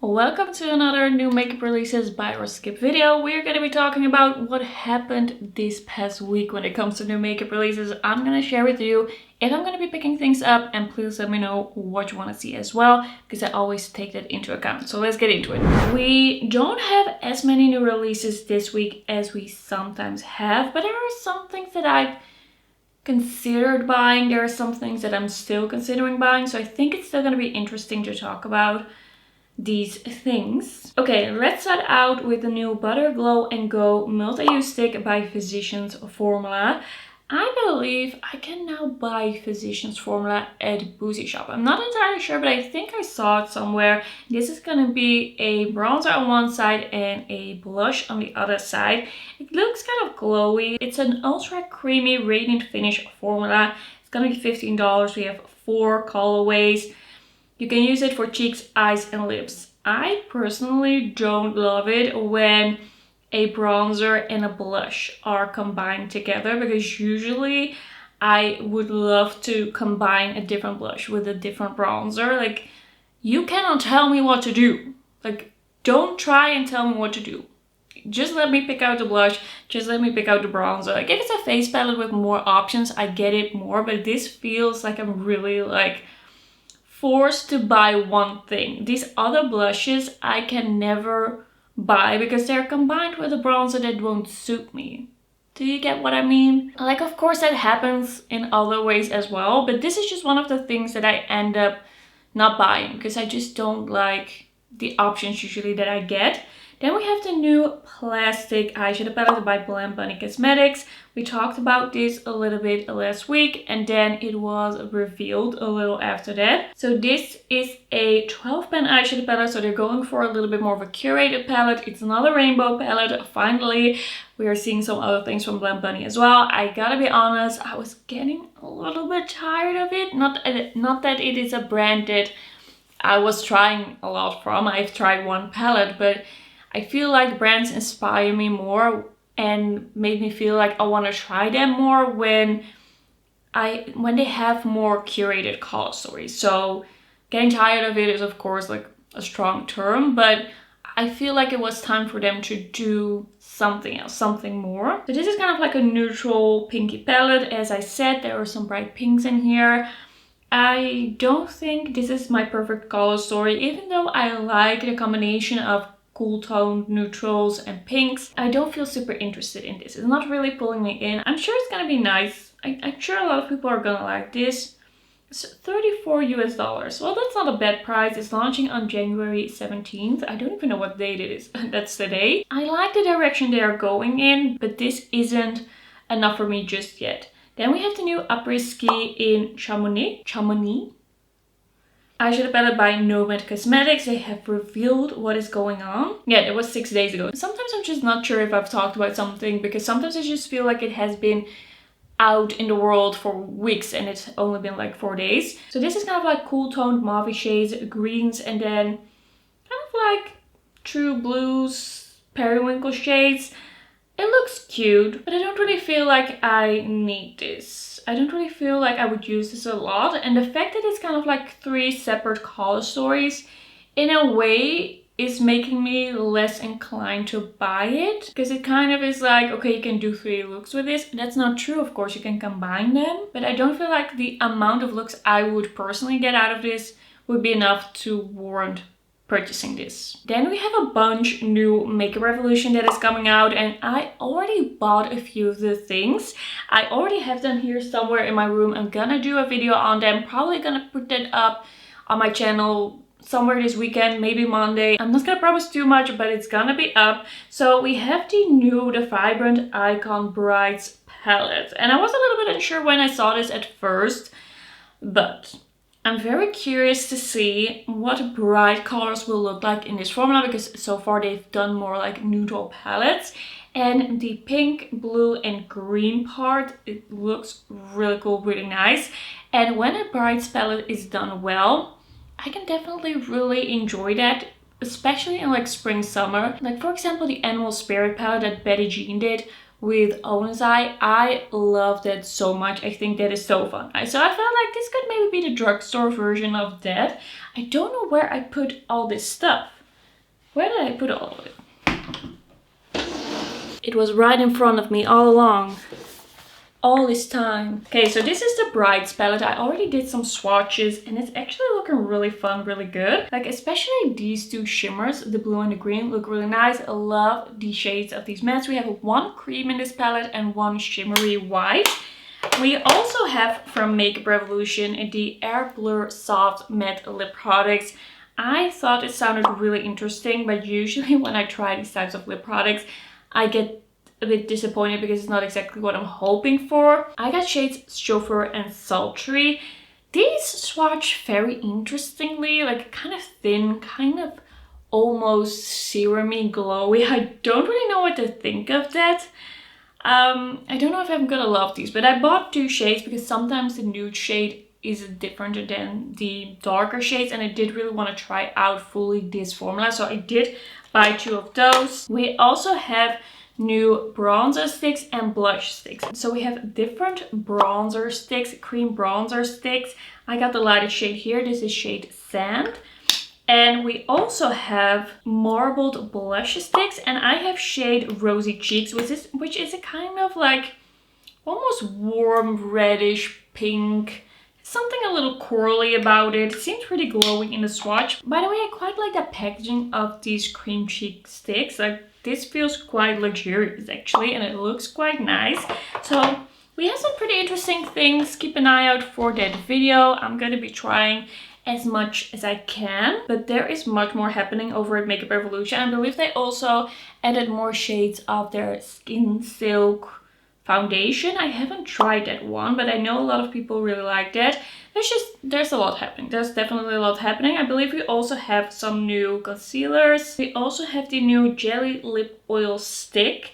Welcome to another new makeup releases buy or skip video. We're going to be talking about what happened this past week when it comes to new makeup releases. I'm going to share with you if I'm going to be picking things up, and please let me know what you want to see as well, because I always take that into account. So let's get into it. We don't have as many new releases this week as we sometimes have, but there are some things that I've considered buying. There are some things that I'm still considering buying, so I think it's still going to be interesting to talk about these things. Okay, let's start out with the new Butter Glow and Go Multiuse Stick by Physicians Formula. I believe I can now buy Physicians Formula at Boozy Shop. I'm not entirely sure, but I think I saw it somewhere. This is gonna be a bronzer on one side and a blush on the other side. It looks kind of glowy. It's an ultra creamy radiant finish formula. It's gonna be $15. We have 4 colorways. You can use it for cheeks, eyes, and lips. I personally don't love it when a bronzer and a blush are combined together, because usually I would love to combine a different blush with a different bronzer. Like, you cannot tell me what to do. Like, don't try and tell me what to do. Just let me pick out the blush. Just let me pick out the bronzer. Like, if it's a face palette with more options, I get it more. But this feels like I'm really like forced to buy one thing. These other blushes I can never buy because they're combined with a bronzer that won't suit me. Do you get what I mean? Like, of course that happens in other ways as well, but this is just one of the things that I end up not buying because I just don't like the options usually that I get. Then we have the new plastic eyeshadow palette by Blend Bunny Cosmetics. We talked about this a little bit last week, and then it was revealed a little after that. So this is a 12-pan eyeshadow palette, so they're going for a little bit more of a curated palette. It's another rainbow palette. Finally, we are seeing some other things from Blend Bunny as well. I gotta be honest, I was getting a little bit tired of it. Not that it is a brand that I was trying a lot from. I've tried one palette, but I feel like brands inspire me more and make me feel like I want to try them more when they have more curated color stories. So getting tired of it is of course like a strong term, but I feel like it was time for them to do something else, something more. So this is kind of like a neutral pinky palette. As I said, there are some bright pinks in here. I don't think this is my perfect color story, even though I like the combination of cool toned neutrals and pinks. I don't feel super interested in this. It's not really pulling me in. I'm sure it's gonna be nice. I'm sure a lot of people are gonna like this. It's $34 US. Well, that's not a bad price. It's launching on January 17th. I don't even know what date it is. That's the day. I like the direction they are going in, but this isn't enough for me just yet. Then we have the new Après in Chamonix eyeshadow palette by Nomad Cosmetics. They have revealed what is going on. Yeah, it was 6 days ago. Sometimes I'm just not sure if I've talked about something, because sometimes I just feel like it has been out in the world for weeks and it's only been like 4 days. So this is kind of like cool toned mauve shades, greens, and then kind of like true blues, periwinkle shades. It looks cute, but I don't really feel like I need this. I don't really feel like I would use this a lot. And the fact that it's kind of like 3 separate color stories in a way is making me less inclined to buy it. Because it kind of is like, okay, you can do 3 looks with this. That's not true, of course, you can combine them. But I don't feel like the amount of looks I would personally get out of this would be enough to warrant purchasing this. Then we have a bunch new Makeup Revolution that is coming out, and I already bought a few of the things. I already have them here somewhere in my room. I'm gonna do a video on them, probably gonna put that up on my channel somewhere this weekend, maybe Monday. I'm not gonna promise too much, but it's gonna be up. So we have the Vibrant Icon Brights palette, and I was a little bit unsure when I saw this at first, but I'm very curious to see what bright colors will look like in this formula, because so far they've done more like neutral palettes. And the pink, blue, and green part, it looks really cool, really nice. And when a brights palette is done well, I can definitely really enjoy that, especially in like spring, summer. Like for example, the Animal Spirit palette that Betty Jean did with Owens Eye. I love that so much. I think that is so fun. So I felt like this could maybe be the drugstore version of that. I don't know where I put all this stuff. Where did I put all of it? It was right in front of me all along. All this time. Okay, so this is the Brights palette. I already did some swatches and it's actually looking really fun, really good. Like especially these two shimmers, the blue and the green, look really nice. I love the shades of these mattes. We have one cream in this palette and one shimmery white. We also have from Makeup Revolution the Air Blur Soft Matte Lip Products. I thought it sounded really interesting, but usually when I try these types of lip products, I get a bit disappointed because it's not exactly what I'm hoping for. I got shades Chauffeur and Sultry. These swatch very interestingly, like kind of thin, kind of almost serumy, glowy. I don't really know what to think of that. I don't know if I'm gonna love these, but I bought two shades because sometimes the nude shade is different than the darker shades, and I did really want to try out fully this formula, so I did buy two of those. We also have new bronzer sticks and blush sticks. So we have different bronzer sticks, cream bronzer sticks. I got the lightest shade here. This is shade Sand. And we also have marbled blush sticks, and I have shade Rosy Cheeks, which is a kind of like almost warm reddish pink. Something a little corally about it. It seems pretty glowing in the swatch. By the way, I quite like the packaging of these cream cheek sticks. Like this feels quite luxurious actually, and it looks quite nice. So we have some pretty interesting things. Keep an eye out for that video. I'm going to be trying as much as I can, but there is much more happening over at Makeup Revolution. I believe they also added more shades of their Skin Silk foundation. I haven't tried that one, but I know a lot of people really like that. There's a lot happening. There's definitely a lot happening. I believe we also have some new concealers. We also have the new Jelly Lip Oil Stick.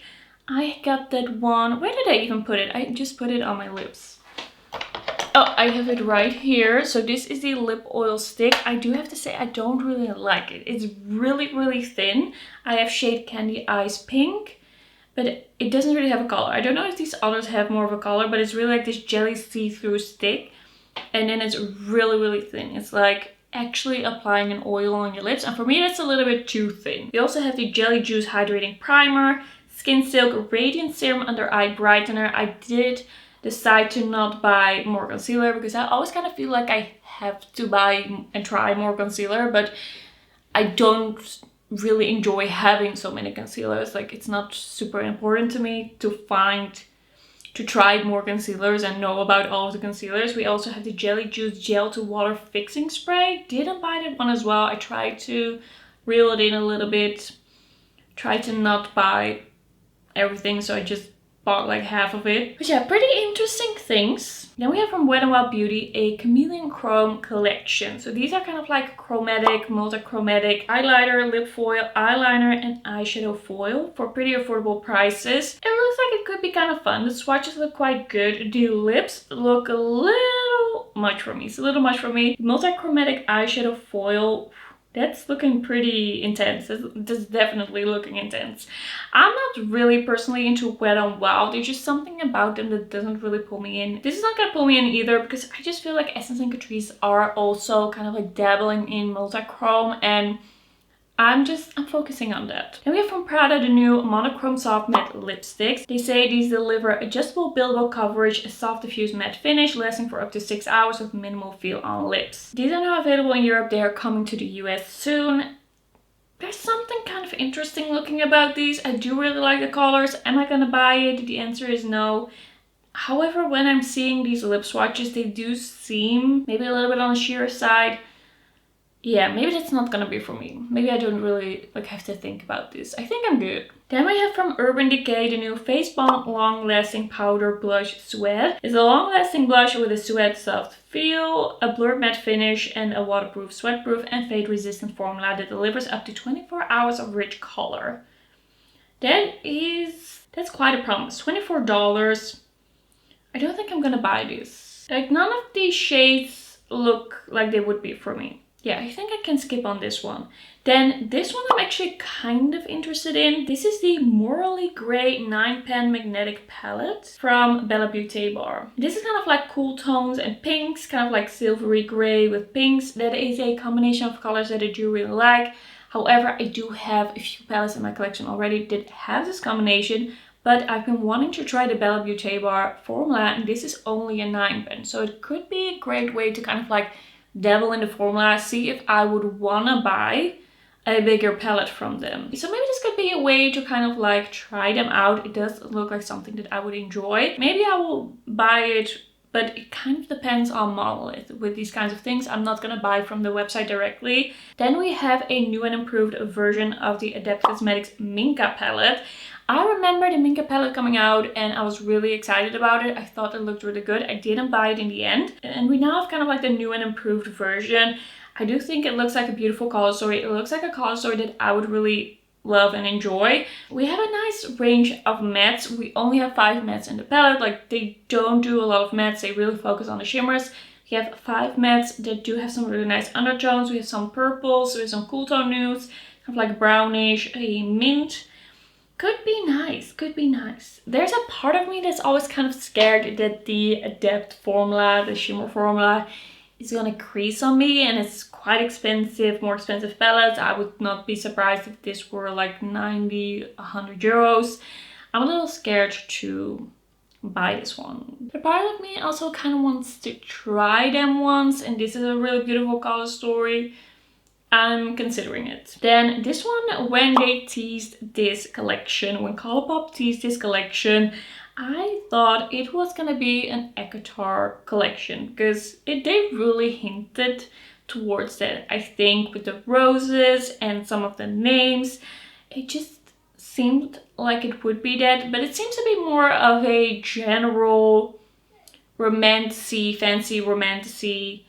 I got that one. Where did I even put it? I just put it on my lips. Oh, I have it right here. So this is the lip oil stick. I do have to say I don't really like it. It's really, really thin. I have shade Candy Ice Pink, but it doesn't really have a color. I don't know if these others have more of a color, but it's really like this jelly see-through stick. And then it's really, really thin. It's like actually applying an oil on your lips. And for me, that's a little bit too thin. We also have the Jelly Juice Hydrating Primer, Skin Silk Radiant Serum Under Eye Brightener. I did decide to not buy more concealer because I always kind of feel like I have to buy and try more concealer, but I don't really enjoy having so many concealers. Like it's not super important to me to try more concealers and know about all of the concealers. We also have the Jelly Juice Gel to Water Fixing Spray. Didn't buy that one as well. I tried to reel it in a little bit, tried to not buy everything, so I just bought like half of it. But yeah, pretty interesting things. Then we have from Wet n Wild Beauty a Chameleon Chrome collection. So these are kind of like chromatic, multi-chromatic eyeliner, lip foil, eyeliner, and eyeshadow foil for pretty affordable prices. It looks like it could be kind of fun. The swatches look quite good. The lips look a little much for me. It's a little much for me. Multi-chromatic eyeshadow foil, that's looking pretty intense. That's definitely looking intense. I'm not really personally into Wet n Wild. There's just something about them that doesn't really pull me in. This is not gonna pull me in either because I just feel like Essence and Catrice are also kind of like dabbling in multi-chrome, and I'm focusing on that. And we have from Prada the new Monochrome Soft Matte Lipsticks. They say these deliver adjustable buildable coverage, a soft diffused matte finish, lasting for up to 6 hours with minimal feel on lips. These are now available in Europe. They are coming to the US soon. There's something kind of interesting looking about these. I do really like the colors. Am I gonna buy it? The answer is no. However, when I'm seeing these lip swatches, they do seem maybe a little bit on the sheer side. Yeah, maybe that's not gonna be for me. Maybe I don't really like have to think about this. I think I'm good. Then we have from Urban Decay the new Face Bomb Long Lasting Powder Blush Suede. It's a long lasting blush with a suede soft feel, a blurred matte finish, and a waterproof, sweatproof, and fade resistant formula that delivers up to 24 hours of rich color. That's quite a promise. $24. I don't think I'm gonna buy this. Like none of these shades look like they would be for me. Yeah, I think I can skip on this one. Then this one I'm actually kind of interested in. This is the Morally Grey 9-pan magnetic palette from Beaute Bar. This is kind of like cool tones and pinks, kind of like silvery grey with pinks. That is a combination of colors that I do really like. However, I do have a few palettes in my collection already that have this combination, but I've been wanting to try the Beaute Bar formula, and this is only a 9 pen. So it could be a great way to kind of like dabble in the formula, see if I would wanna buy a bigger palette from them. So maybe this could be a way to kind of like try them out. It does look like something that I would enjoy. Maybe I will buy it, but it kind of depends on Monolith. With these kinds of things, I'm not gonna buy from the website directly. Then we have a new and improved version of the Adept Cosmetics Minka palette. I remember the Minka palette coming out and I was really excited about it. I thought it looked really good. I didn't buy it in the end. And we now have kind of like the new and improved version. I do think it looks like a beautiful color story. It looks like a color story that I would really love and enjoy. We have a nice range of mattes. We only have 5 mattes in the palette. Like, they don't do a lot of mattes. They really focus on the shimmers. We have 5 mattes that do have some really nice undertones. We have some purples, we have some cool tone nudes, kind of like brownish, a mint. Could be nice, could be nice. There's a part of me that's always kind of scared that the Adept formula, the shimmer formula, is gonna crease on me, and it's quite expensive, more expensive palettes. I would not be surprised if this were like 90, 100 euros. I'm a little scared to buy this one. But part of me also kind of wants to try them once, and this is a really beautiful color story. I'm considering it. Then this one, when they teased this collection, when Colourpop teased this collection, I thought it was gonna be an Ekatar collection because they really hinted towards that. I think with the roses and some of the names, it just seemed like it would be that, but it seems to be more of a general romantic, fancy romantic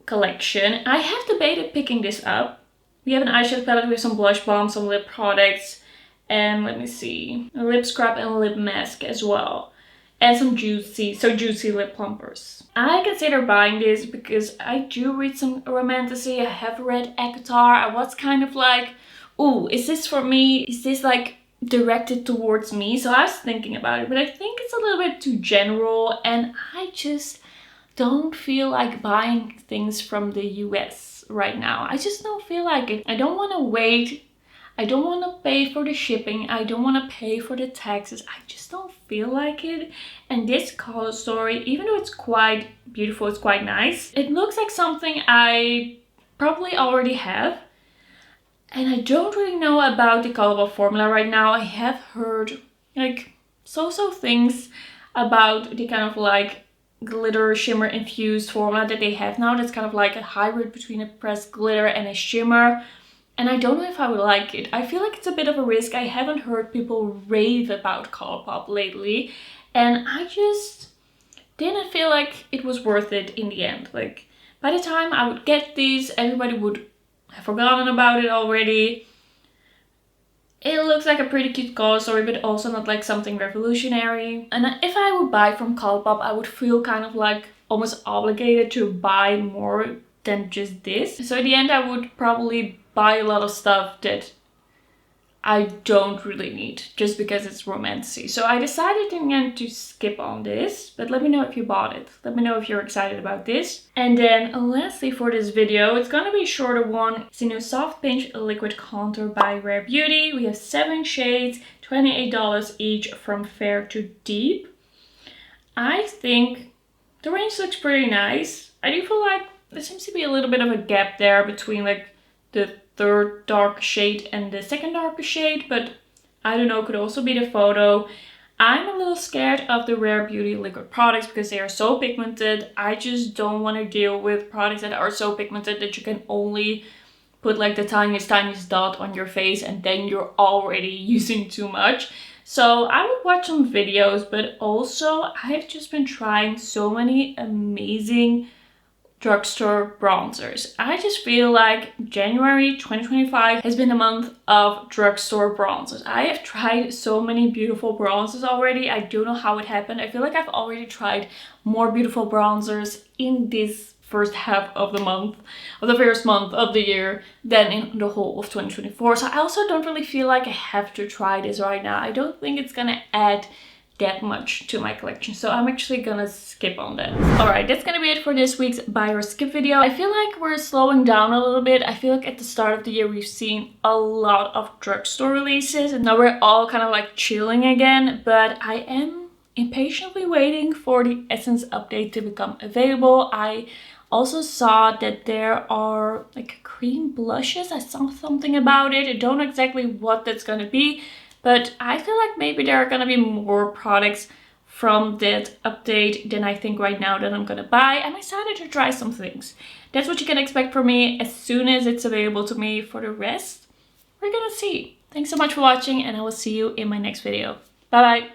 collection. I have debated picking this up. We have an eyeshadow palette with some blush balm, some lip products, and let me see, a lip scrub and a lip mask as well, and some juicy lip plumpers. I consider buying this because I do read some romantasy. I have read Ekatar. I was kind of like, ooh, is this for me? Is this like directed towards me? So I was thinking about it, but I think it's a little bit too general, and I just don't feel like buying things from the US right now. I just don't feel like it. I don't want to wait. I don't want to pay for the shipping. I don't want to pay for the taxes. I just don't feel like it. And this color story, even though it's quite beautiful, it's quite nice, it looks like something I probably already have. And I don't really know about the Colourpop formula right now. I have heard like so things about the kind of like glitter shimmer infused formula that they have now. That's kind of like a hybrid between a pressed glitter and a shimmer. And I don't know if I would like it. I feel like it's a bit of a risk. I haven't heard people rave about Colourpop lately. And I just didn't feel like it was worth it in the end. Like, by the time I would get these, everybody would have forgotten about it already. It looks like a pretty cute color story, but also not like something revolutionary. And if I would buy from Colourpop, I would feel kind of like almost obligated to buy more than just this. So in the end, I would probably buy a lot of stuff that I don't really need just because it's romantic. So I decided in the end to skip on this, but let me know if you bought it. Let me know if you're excited about this. And then lastly for this video, it's gonna be a shorter one. It's a new Soft Pinch Liquid Contour by Rare Beauty. We have 7 shades, $28 each from fair to deep. I think the range looks pretty nice. I do feel like there seems to be a little bit of a gap there between like the third dark shade and the second darker shade, but I don't know, could also be the photo. I'm a little scared of the Rare Beauty liquid products because they are so pigmented. I just don't want to deal with products that are so pigmented that you can only put like the tiniest dot on your face and then you're already using too much. So I would watch some videos, but also I've just been trying so many amazing drugstore bronzers. I just feel like January 2025 has been a month of drugstore bronzers. I have tried so many beautiful bronzers already. I don't know how it happened. I feel like I've already tried more beautiful bronzers in this first half of the month, of the first month of the year, than in the whole of 2024. So I also don't really feel like I have to try this right now. I don't think it's gonna add that much to my collection, so I'm actually gonna skip on that. Alright, that's gonna be it for this week's buy or skip video. I feel like we're slowing down a little bit. I feel like at the start of the year we've seen a lot of drugstore releases, and now we're all kind of like chilling again, but I am impatiently waiting for the Essence update to become available. I also saw that there are like cream blushes. I saw something about it. I don't know exactly what that's gonna be, but I feel like maybe there are gonna be more products from that update than I think right now that I'm gonna buy. I'm excited to try some things. That's what you can expect from me as soon as it's available to me. For the rest, we're gonna see. Thanks so much for watching, and I will see you in my next video. Bye bye.